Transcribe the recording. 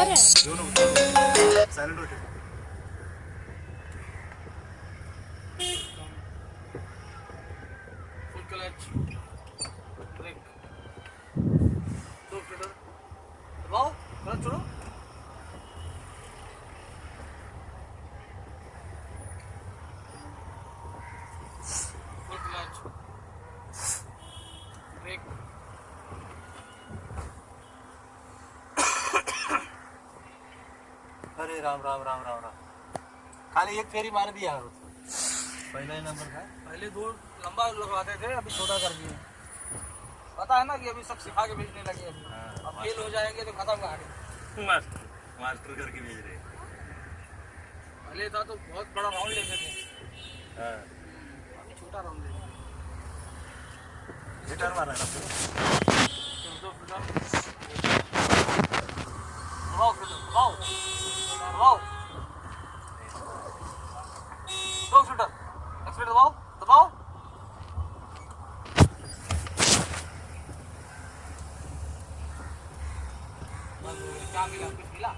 Gear है। Silent रखे। Full clutch, break, दो एक्सीटर, दबाओ, क्लच छोड़ो, फुल क्लच, ब्रेक, अरे राम राम राम राम राम, खाली एक फेरी मार दिया पहला ही नंबर था। पहले दो लंबा लगवाते थे, अभी छोटा कर दिए। पता है ना कि अभी सब सिखा के भेजने लगे, अभी अब फेल हो जाएंगे तो खत्म कहानी। मास्टर करके भेज रहे। पहले था तो बहुत बड़ा राउंड लेते थे, अभी छोटा राउंड लेते हैं। गिटार मारा है दो फिटर, दबाओ फिटर, दबाओ, दबाओ, दो फिटर, एक्सीटर दबाओ, दबाओ, क्या मिला, कुछ मिला?